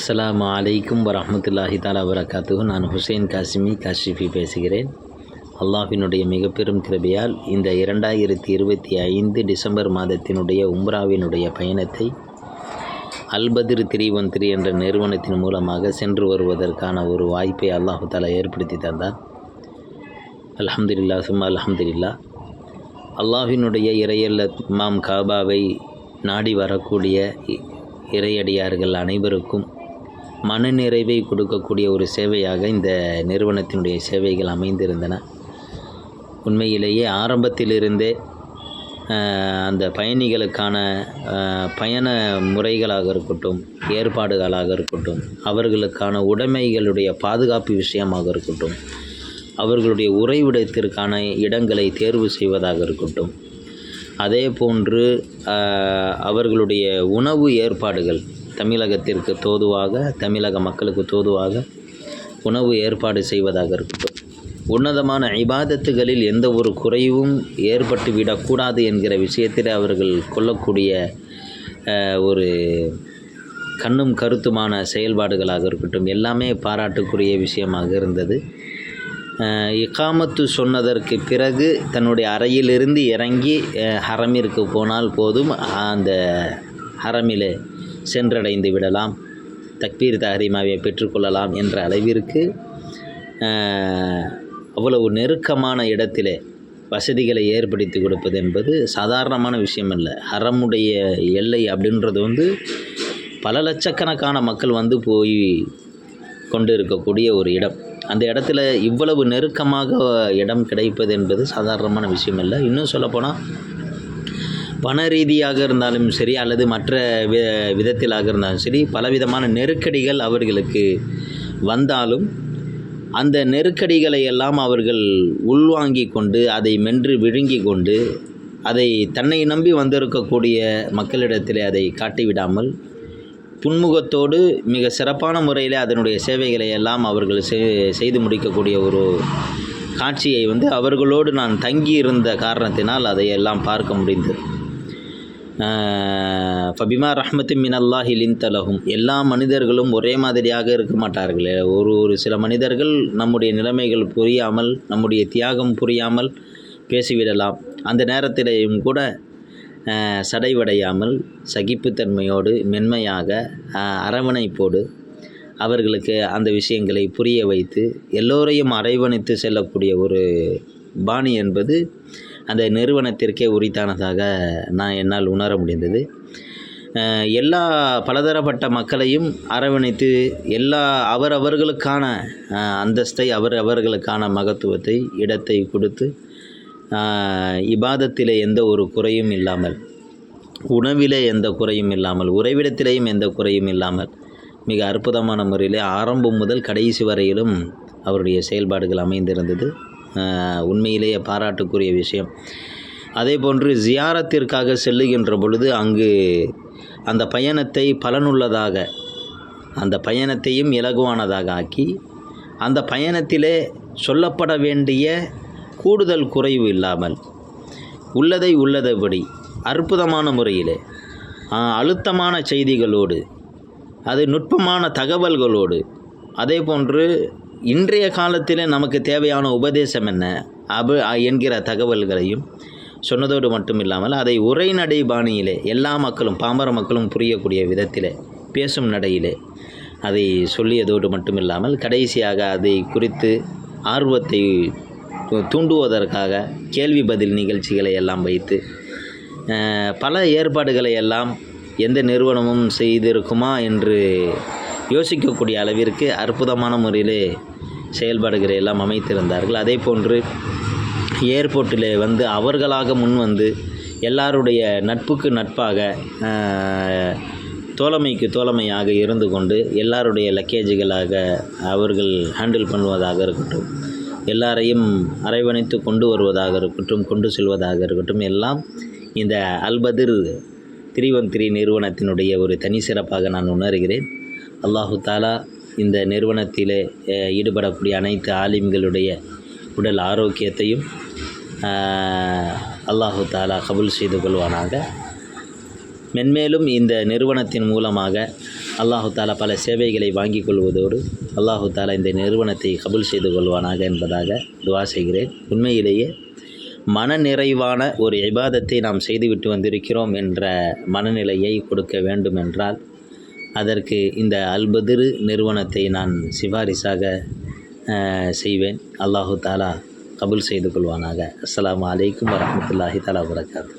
அஸ்ஸலாமு அலைக்கும் வரஹ்மத்துல்லாஹி தஆலா வபரகாத்துஹு. நான் ஹுசைன் காஷிஃபி பேசுகிறேன். அல்லாஹ்வினுடைய மிக பெரும் கிருபையால் இந்த 2025 டிசம்பர் மாதத்தினுடைய உம்ராவினுடைய பயணத்தை அல்பத்ர் 313 என்ற நிறுவனத்தின் மூலமாக சென்று வருவதற்கான ஒரு வாய்ப்பை அல்லாஹ் தஆலா ஏற்படுத்தி தந்தார். அல்ஹம்துலில்லாஹ் சும்மா அல்ஹம்துலில்லாஹ். அல்லாஹ்வினுடைய இறையல்ல இமாம் காபாவை நாடி வரக்கூடிய இறையடியார்கள் அனைவருக்கும் மனநிறைவை கொடுக்கக்கூடிய ஒரு சேவையாக இந்த நிறுவனத்தினுடைய சேவைகள் அமைந்திருந்தன. உண்மையிலேயே ஆரம்பத்திலிருந்தே அந்த பயணிகளுக்கான பயண முறைகளாக இருக்கட்டும், ஏற்பாடுகளாக இருக்கட்டும், அவர்களுக்கான உடைமைகளுடைய பாதுகாப்பு விஷயமாக இருக்கட்டும், அவர்களுடைய உறைவிடத்திற்கான இடங்களை தேர்வு செய்வதாக இருக்கட்டும், அதே போன்று அவர்களுடைய உணவு ஏற்பாடுகள் தமிழகத்திற்கு தோதுவாக, தமிழக மக்களுக்கு தோதுவாக உணவு ஏற்பாடு செய்வதாக இருக்கட்டும், உன்னதமான இபாதத்துகளில் எந்த ஒரு குறைவும் ஏற்பட்டு விடக்கூடாது என்கிற விஷயத்தில் அவர்கள் கொள்ளக்கூடிய ஒரு கண்ணும் கருத்துமான செயல்பாடுகளாக இருக்கட்டும், எல்லாமே பாராட்டுக்குரிய விஷயமாக இருந்தது. இகாமத்து சொன்னதற்கு பிறகு தன்னுடைய அறையிலிருந்து இறங்கி ஹரமிற்கு போனால் போதும், அந்த ஹரமிலே சென்றடைந்து விடலாம், தக்பீர் தஹ்ரீமாவை பெற்றுக்கொள்ளலாம் என்ற அளவிற்கு அவ்வளவு நெருக்கமான இடத்திலே வசதிகளை ஏற்படுத்தி கொடுப்பது என்பது சாதாரணமான விஷயம் அல்ல. ஹரமுடைய எல்லை அப்படின்றது பல லட்சக்கணக்கான மக்கள் போய் கொண்டு இருக்கக்கூடிய ஒரு இடம். அந்த இடத்துல இவ்வளவு நெருக்கமாக இடம் கிடைப்பது என்பது சாதாரணமான விஷயம் அல்ல. இன்னும் சொல்லப்போனால் பண ரீதியாக இருந்தாலும் சரி, அல்லது மற்ற விதத்திலாக இருந்தாலும் சரி, பலவிதமான நெருக்கடிகள் அவர்களுக்கு வந்தாலும் அந்த நெருக்கடிகளை எல்லாம் அவர்கள் உள்வாங்கி கொண்டு, அதை மென்று விழுங்கி கொண்டு, அதை தன்னை நம்பி வந்திருக்கக்கூடிய மக்களிடத்திலே அதை காட்டிவிடாமல் புன்முகத்தோடு மிக சிறப்பான முறையில் அதனுடைய சேவைகளை எல்லாம் அவர்கள் செய்து முடிக்கக்கூடிய ஒரு காட்சியை அவர்களோடு நான் தங்கி இருந்த காரணத்தினால் அதையெல்லாம் பார்க்க முடிந்தது. ஃபபிமா ரஹ்மத்தின் மினல்லாஹி லின்த லஹும். எல்லா மனிதர்களும் ஒரே மாதிரியாக இருக்க மாட்டார்கள். ஒரு சில மனிதர்கள் நம்முடைய நிலைமைகள் புரியாமல், நம்முடைய தியாகம் புரியாமல் பேசிவிடலாம். அந்த நேரத்திலேயும் கூட சடைவடையாமல் சகிப்புத்தன்மையோடு மென்மையாக அரவணைப்போடு அவர்களுக்கு அந்த விஷயங்களை புரிய வைத்து எல்லோரையும் அரவணைத்து செல்லக்கூடிய ஒரு பாணி என்பது அந்த நிறுவனத்திற்கே உரித்தானதாக என்னால் உணர முடிந்தது. எல்லா பலதரப்பட்ட மக்களையும் அரவணைத்து எல்லா அவர்களுக்கான அந்தஸ்தை, அவர்களுக்கான மகத்துவத்தை, இடத்தை கொடுத்து, இபாதத்திலே எந்த ஒரு குறையும் இல்லாமல், உணவிலே எந்த குறையும் இல்லாமல், உறைவிடத்திலேயும் எந்த குறையும் இல்லாமல் மிக அற்புதமான முறையிலே ஆரம்பம் முதல் கடைசி வரையிலும் அவருடைய செயல்பாடுகள் அமைந்திருந்தது. உண்மையிலேயே பாராட்டுக்குரிய விஷயம். அதே போன்று ஜியாரத்திற்காக செல்லுகின்ற பொழுது அங்கு அந்த பயணத்தை பலனுள்ளதாக, அந்த பயணத்தையும் இலகுவானதாக ஆக்கி, அந்த பயணத்திலே சொல்லப்பட வேண்டிய கூடுதல் குறைவு இல்லாமல் உள்ளதை உள்ளதபடி அற்புதமான முறையிலே அழுத்தமான செய்திகளோடு, அது நுட்பமான தகவல்களோடு, அதே போன்று இன்றைய காலத்தில் நமக்கு தேவையான உபதேசம் என்ன என்கிற தகவல்களையும் சொன்னதோடு மட்டும் இல்லாமல் அதை உரைநடை பாணியிலே எல்லா மக்களும், பாமர மக்களும் புரியக்கூடிய விதத்திலே பேசும் நடையிலே அதை சொல்லியதோடு மட்டும் இல்லாமல் கடைசியாக அதை குறித்து ஆர்வத்தை தூண்டுவதற்காக கேள்வி பதில் நிகழ்ச்சிகளை எல்லாம் வைத்து பல ஏற்பாடுகளை எல்லாம் எந்த நிறுவனமும் செய்திருக்குமா என்று யோசிக்கக்கூடிய அளவிற்கு அற்புதமான முறையிலே செயல்பாடுகளை எல்லாம் அமைத்திருந்தார்கள். அதே போன்று ஏர்போர்ட்டிலே அவர்களாக முன் எல்லாருடைய நட்புக்கு நட்பாக, தோழமைக்கு தோழமையாக இருந்து கொண்டு எல்லாருடைய லக்கேஜுகளாக அவர்கள் ஹேண்டில் பண்ணுவதாக இருக்கட்டும், எல்லாரையும் அரவணைத்து கொண்டு வருவதாக இருக்கட்டும், கொண்டு செல்வதாக இருக்கட்டும், எல்லாம் இந்த அல்பத்ர் 313 நிறுவனத்தினுடைய ஒரு தனி சிறப்பாக நான் உணர்கிறேன். அல்லாஹு தாலா இந்த நிறுவனத்திலே ஈடுபடக்கூடிய அனைத்து ஆலிம்களுடைய உடல் ஆரோக்கியத்தையும் அல்லாஹு தாலா கபூல் செய்து கொள்வானாக. மென்மேலும் இந்த நிறுவனத்தின் மூலமாக அல்லாஹு தாலா பல சேவைகளை வாங்கி கொள்வதோடு அல்லாஹு தாலா இந்த நிறுவனத்தை கபூல் செய்து கொள்வானாக என்பதாக துவா செய்கிறேன். உண்மையிலேயே மனநிறைவான ஒரு இபாதத்தை நாம் செய்துவிட்டு வந்திருக்கிறோம் என்ற மனநிலையை கொடுக்க வேண்டும் என்றால் அதற்கு இந்த அல்பதிர் நிறுவனத்தை நான் சிபாரிசாக செய்வேன். அல்லாஹு தாலா கபூல் செய்து கொள்வானாக. அஸ்ஸலாமு அலைக்கும் வரஹ்மத்துல்லாஹி தஆலா வபரகாத்துஹு.